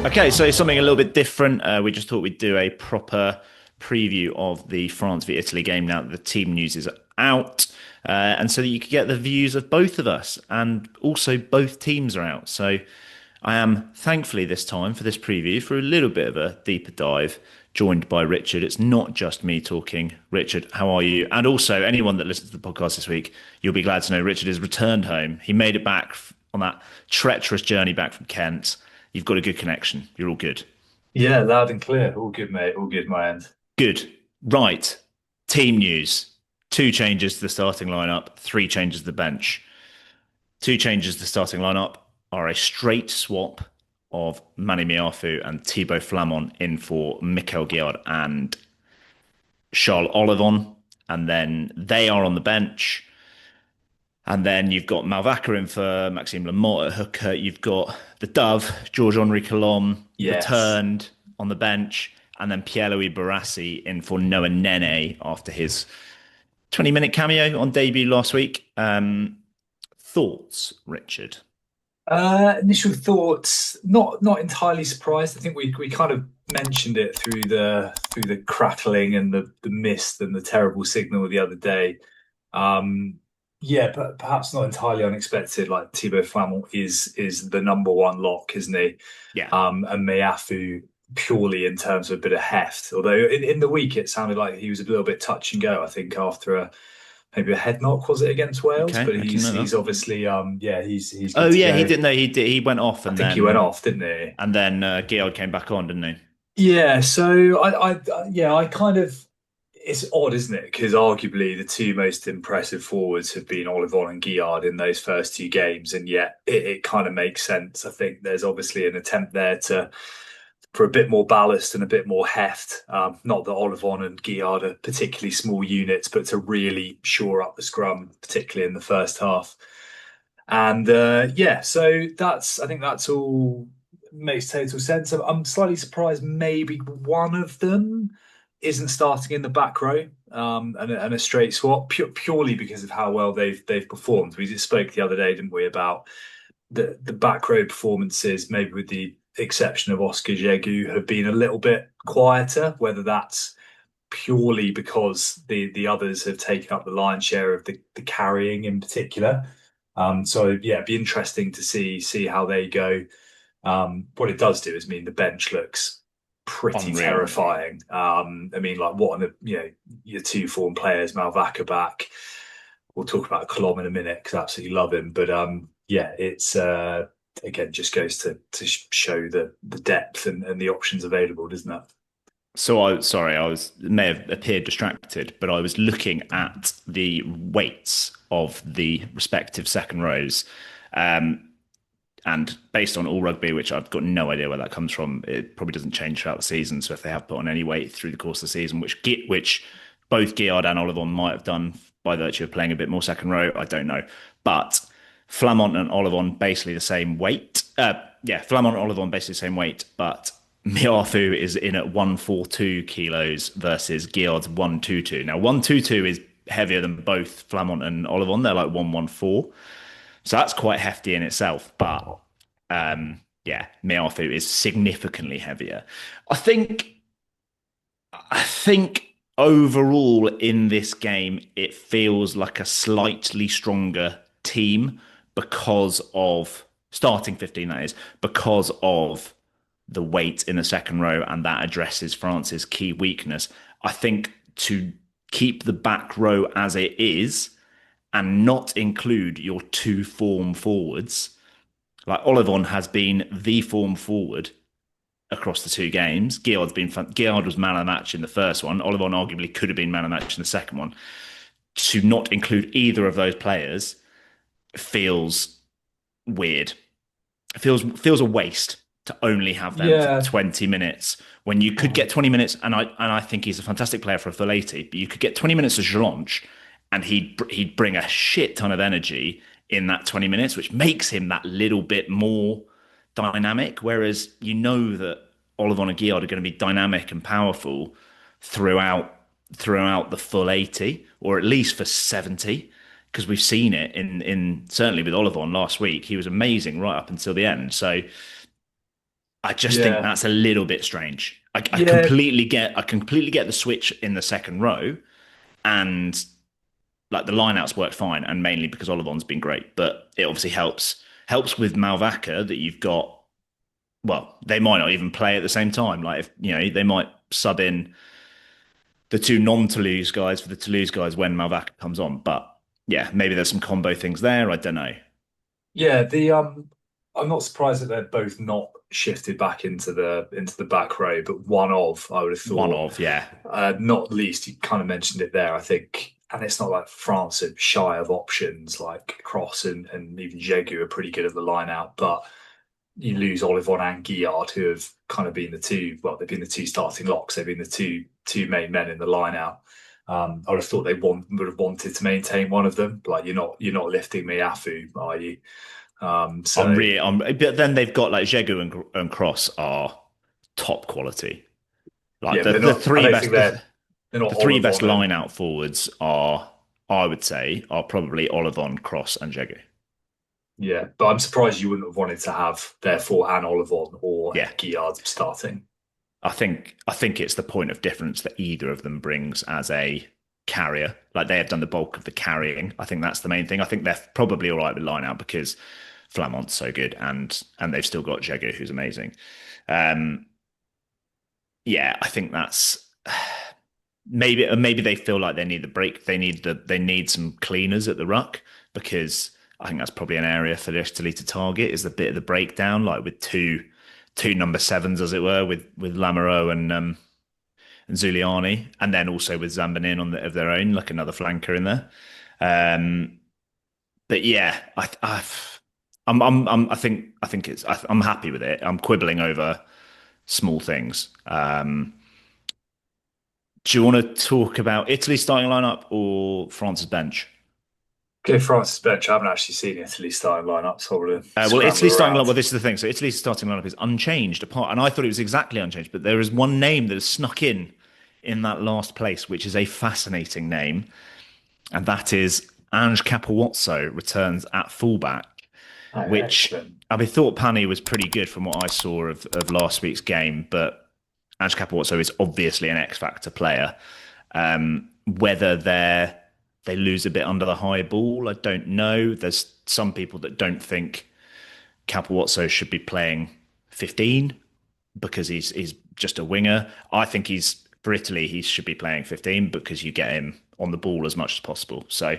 Okay, so something a little bit different. We just thought we'd do a proper preview of the France v Italy game now that the team news is out, and so that you could get the views of both of us, and also both teams are out. So I am thankfully this time for this preview for a little bit of a deeper dive, joined by Richard. It's not just me talking. Richard, how are you? And also anyone that listens to the podcast this week, you'll be glad to know Richard has returned home. He made it back on that treacherous journey back from Kent. You've got a good connection. You're all good. Yeah, loud and clear. All good, mate. All good, my end. Good. Right. Team news. Two changes to the starting lineup, three changes to the bench. Two changes to the starting lineup are a straight swap of Manny Meafou and Thibaut Flamand in for Mickael Guillard and Charles Ollivon. And then they are on the bench. And then you've got Malvaca in for Maxime Lamotte at hooker. You've got the Dove, Georges-Henri Colombe, Yes. returned on the bench. And then Pierre-Louis Barassi in for Noah Nene after his 20-minute cameo on debut last week. Thoughts, Richard? Initial thoughts, not entirely surprised. I think we kind of mentioned it through the crackling and the mist and the terrible signal the other day. Yeah, but perhaps not entirely unexpected. Like Thibaut Flamand is the number one lock, isn't he? Yeah. And Meafou purely in terms of a bit of heft. Although in the week it sounded like he was a little bit touch and go. I think after maybe a head knock was it against Wales, Okay, but I didn't know he's that. obviously yeah he's Oh good to yeah, he go. didn't know he did. He went off I think he went off, didn't he? and then Guillard came back on, didn't he? Yeah, so I kind of it's odd, isn't it? Because arguably the two most impressive forwards have been Ollivon and Guillard in those first two games, and yet it kind of makes sense. I think there's obviously an attempt there to for a bit more ballast and a bit more heft. Not that Ollivon and Guillard are particularly small units, but to really shore up the scrum, particularly in the first half. And yeah, so I think that's all makes total sense. I'm slightly surprised maybe one of them isn't starting in the back row and a straight swap purely because of how well they've performed. We just spoke the other day, didn't we, about the back row performances, maybe with the exception of Oscar Jegu, have been a little bit quieter, whether that's purely because the others have taken up the lion's share of the carrying in particular. So yeah, it'd be interesting to see how they go. What it does do is mean the bench looks pretty Unreal. terrifying. I mean, like what your two form players, Malvaca back. We'll talk about Colom in a minute because I absolutely love him. But yeah, it's again just goes to show the depth and the options available, doesn't it? So I was may have appeared distracted, but I was looking at the weights of the respective second rows. Um, and based on All Rugby, which I've got no idea where that comes from, it probably doesn't change throughout the season. So if they have put on any weight through the course of the season, which both Guillard and Ollivon might have done by virtue of playing a bit more second row, I don't know. But Flamand and Ollivon basically the same weight. Yeah, Flamand and Ollivon basically the same weight, but Miafu is in at 142 kilos versus Guillard's 122. Now 122 is heavier than both Flamand and Ollivon. They're like 114. So that's quite hefty in itself. But yeah, Miafu is significantly heavier. I think I think overall in this game it feels like a slightly stronger team because of starting 15, that is, because of the weight in the second row, and that addresses France's key weakness. I think to keep the back row as it is and not include your two form forwards, like Olivon has been the form forward across the two games. Guillard was man of the match in the first one. Olivon arguably could have been man of the match in the second one. To not include either of those players feels weird. It feels a waste to only have them for Yeah. 20 minutes when you could get 20 minutes. And I think he's a fantastic player for a full 80, but you could get 20 minutes of Jelonch and he'd bring a shit ton of energy in that 20 minutes, which makes him that little bit more dynamic. Whereas you know that Ollivon and Guillard are going to be dynamic and powerful throughout the full 80, or at least for 70, because we've seen it in certainly with Ollivon last week. He was amazing right up until the end. So I just think Yeah, that's a little bit strange. yeah, I completely get the switch in the second row, and like the lineouts worked fine, and mainly because Olivon's been great. But it obviously helps with Malvaca that you've got. Well, they might not even play at the same time. Like if they might sub in the two non-Toulouse guys for the Toulouse guys when Malvaca comes on. But yeah, maybe there's some combo things there. I don't know. yeah. I'm not surprised that they're both not shifted back into the back row, but one of I would have One thought, of, yeah. not least. You kind of mentioned it there. I think, and it's not like France are shy of options like Cross and even Jegu are pretty good at the line out, but you lose Ollivon and Guillard, who have kind of been the two. Well, they've been the two starting locks. They've been the two main men in the line out. I would have thought would have wanted to maintain one of them. Like you're not lifting Meafou, are you? So But then they've got like Jegu and Cross are top quality. Like yeah, but the they're the not. I three don't best think the, they're not the three best Ollivon line and out forwards are, I would say, are probably Ollivon, Cross, and Jegu. yeah. But I'm surprised you wouldn't have wanted to have therefore an Ollivon or Yeah, Guillard starting. I think it's the point of difference that either of them brings as a carrier. Like they have done the bulk of the carrying. I think that's the main thing. I think they're probably all right with line out because Flamont's so good and they've still got Jegu who's amazing. Um, yeah, I think that's maybe they feel like they need the break. They need some cleaners at the ruck because I think that's probably an area for Italy to target is the bit of the breakdown, like with two number sevens as it were, with Lamoureux and Zuliani, and then also with Zambanin of their own, like another flanker in there. Um, but yeah, I'm happy with it. I'm quibbling over small things. Do you want to talk about Italy's starting lineup or France's bench? Okay, France's bench. I haven't actually seen Italy starting lineup, so I'm going to Well, scramble Italy's starting lineup. around. Well, this is the thing. So Italy's starting lineup is unchanged apart, and I thought it was exactly unchanged. But there is one name that has snuck in that last place, which is a fascinating name, and that is Ange Capozzo returns at fullback, Oh, which excellent. I mean, thought Pani was pretty good from what I saw of last week's game, but Ange Capozzo is obviously an X Factor player. Whether they lose a bit under the high ball, I don't know. There's some people that don't think Capozzo should be playing 15 because he's just a winger. I think he's for Italy he should be playing 15 because you get him on the ball as much as possible. So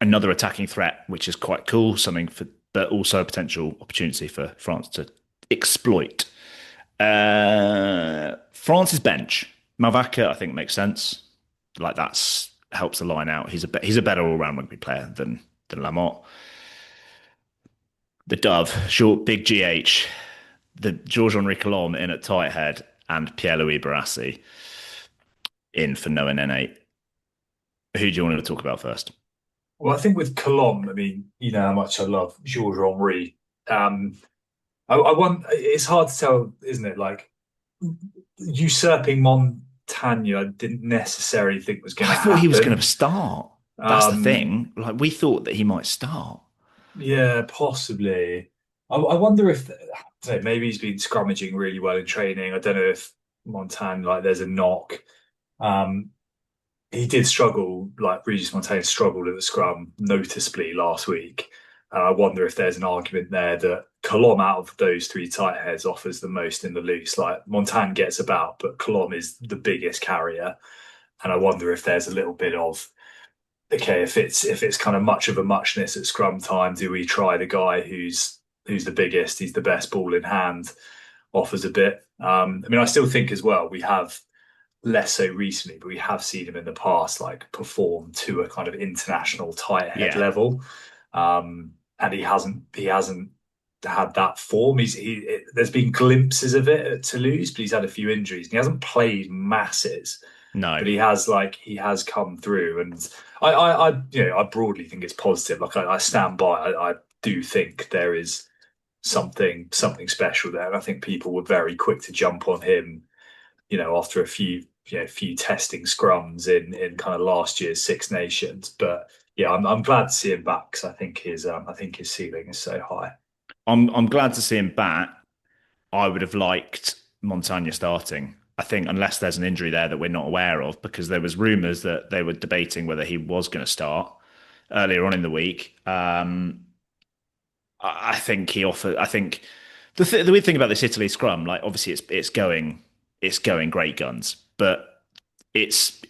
another attacking threat, which is quite cool, something for but also a potential opportunity for France to exploit. France's bench, Malvaca, I think makes sense. Like that's helps the line out. He's a better all round rugby player than Lamotte. The Dove, short, big GH, the Georges Henri Colombe in at tight head, and Pierre Louis Barassi in for Noah Nene. Who do you want to talk about first? Well, I think with Colombe, I mean, you know how much I love Georges Henri. Um, I want. It's hard to tell, isn't it? Like usurping Montaigne, I didn't necessarily think was going I to thought he was going happen. to start. That's the Um, thing. Like we thought that he might start. yeah, possibly. I wonder if I don't know, maybe he's been scrummaging really well in training. I don't know if Montaigne like there's a knock. Um, he did struggle, like Regis Montaigne struggled at the scrum noticeably last week. And I wonder if there's an argument there that Colombe out of those three tight heads offers the most in the loose. Like Montaigne gets about, but Colombe is the biggest carrier. And I wonder if there's a little bit of okay, if it's kind of much of a muchness at scrum time, do we try the guy who's the biggest, he's the best ball in hand, offers a bit. I mean, I still think as well we have less so recently, but we have seen him in the past like perform to a kind of international tight head Yeah. level, and he hasn't had that form. There's been glimpses of it at Toulouse, but he's had a few injuries and he hasn't played masses. No. But he has come through, and I broadly think it's positive. Like I stand by. I do think there is something special there, and I think people were very quick to jump on him after a few testing scrums in kind of last year's Six Nations. But yeah, I'm glad to see him back because I think his ceiling is so high. I'm glad to see him back. I would have liked Montagna starting. I think unless there's an injury there that we're not aware of, because there was rumours that they were debating whether he was going to start earlier on in the week. I think he offered. I think the weird thing about this Italy scrum, like obviously it's going great guns, but it's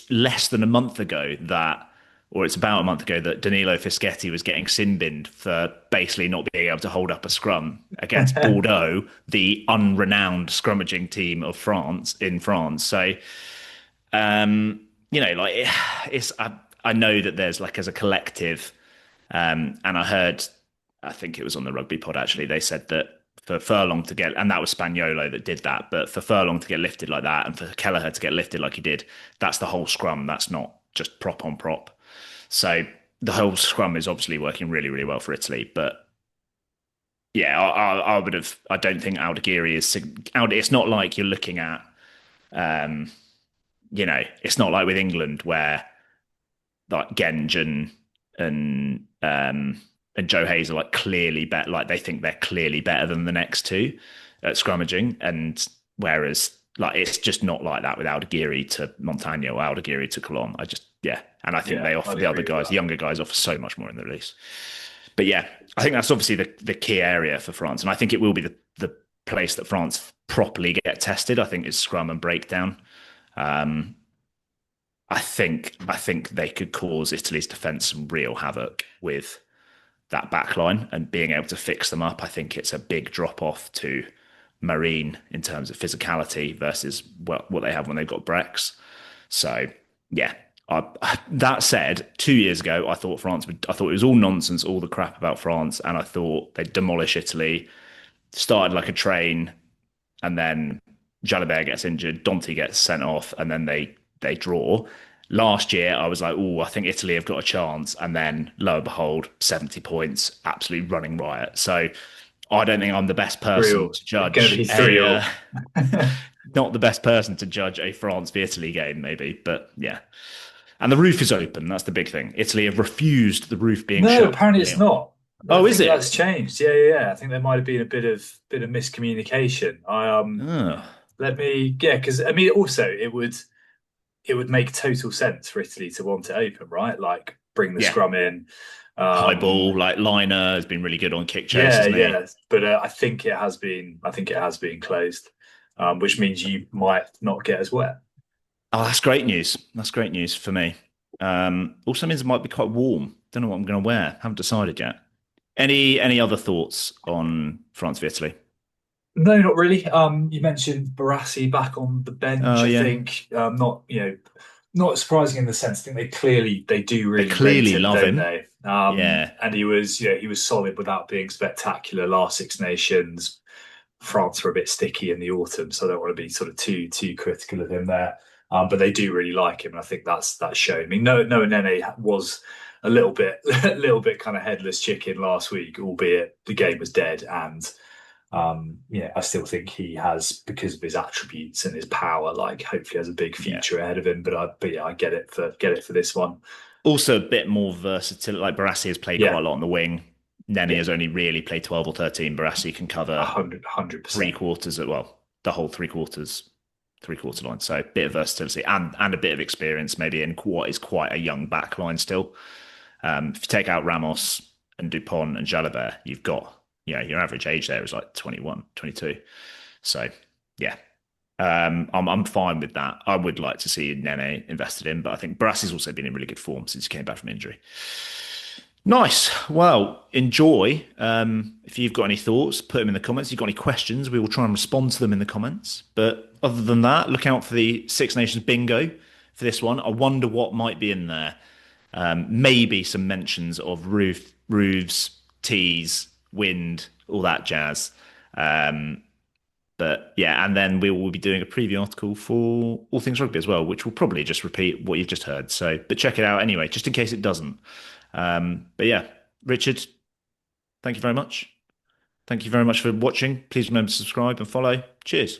less than a month ago that, or it's about a month ago that Danilo Fischetti was getting sin-binned for basically not being able to hold up a scrum against Bordeaux, the unrenowned scrummaging team of France in France. So, like it's I know that there's like as a collective, and I heard, I think it was on the rugby pod actually, they said that for Furlong to get, and that was Spaniolo that did that, but for Furlong to get lifted like that and for Kelleher to get lifted like he did, that's the whole scrum. That's not just prop on prop. So the whole scrum is obviously working really, really well for Italy. But yeah, I would have. I don't think Aldegheri is. It's not like you're looking at. It's not like with England where like Genge and Joe Hayes are like clearly better. Like they think they're clearly better than the next two at scrummaging, and whereas like it's just not like that with Aldegheri to Montagna or Aldegheri to Colon. And I think they offer the other guys, the younger guys, offer so much more in the release. But yeah, I think that's obviously the key area for France, and I think it will be the place that France properly get tested. I think is scrum and breakdown. I think they could cause Italy's defence some real havoc with that backline and being able to fix them up. I think it's a big drop off to Marine in terms of physicality versus what they have when they've got Brex. So yeah. That said, 2 years ago, I thought it was all nonsense, all the crap about France, and I thought they'd demolish Italy. Started like a train, and then Jalibert gets injured, Dante gets sent off, and then they draw. Last year, I was like, oh, I think Italy have got a chance, and then lo and behold, 70 points, absolutely running riot. So I don't think I'm the best person to judge. Not the best person to judge a France v Italy game, maybe, but yeah. And the roof is open. That's the big thing. Italy have refused the roof being shut. No, apparently it's not. Is it? That's changed. Yeah. I think there might have been a bit of miscommunication. Because I mean, also it would make total sense for Italy to want it open, right? Like bring the scrum in. High ball, like Liner has been really good on kick chase. Yeah. But I think it has been closed, which means you might not get as wet. Oh, that's great news. That's great news for me. Also means it might be quite warm. Don't know what I'm going to wear. Haven't decided yet. Any other thoughts on France v Italy? No, not really. You mentioned Barassi back on the bench. I think not surprising in the sense. I think they do really love him. They? And he was solid without being spectacular. Last Six Nations, France were a bit sticky in the autumn, so I don't want to be sort of too critical of him there. But they do really like him, and I think that's shown. I mean, Noah Nene was a little bit kind of headless chicken last week, albeit the game was dead. And I still think he has, because of his attributes and his power, like hopefully has a big future ahead of him. But I get it for this one. Also a bit more versatile. Like Barassi has played quite a lot on the wing. Nene has only really played 12 or 13. Barassi can cover 100%. Three quarter line. So a bit of versatility and a bit of experience maybe in what is quite a young back line still. If you take out Ramos and Dupont and Jalibert, you've got, your average age there is like 21, 22. So yeah, I'm fine with that. I would like to see Nene invested in, but I think Barassi's also been in really good form since he came back from injury. Nice. Well, enjoy. If you've got any thoughts, put them in the comments. If you've got any questions, we will try and respond to them in the comments. But other than that, look out for the Six Nations bingo for this one. I wonder what might be in there. Maybe some mentions of roofs, tees, wind, all that jazz. But yeah, and then we will be doing a preview article for All Things Rugby as well, which will probably just repeat what you've just heard. But check it out anyway, just in case it doesn't. But yeah, Richard, thank you very much. Thank you very much for watching. Please remember to subscribe and follow. Cheers.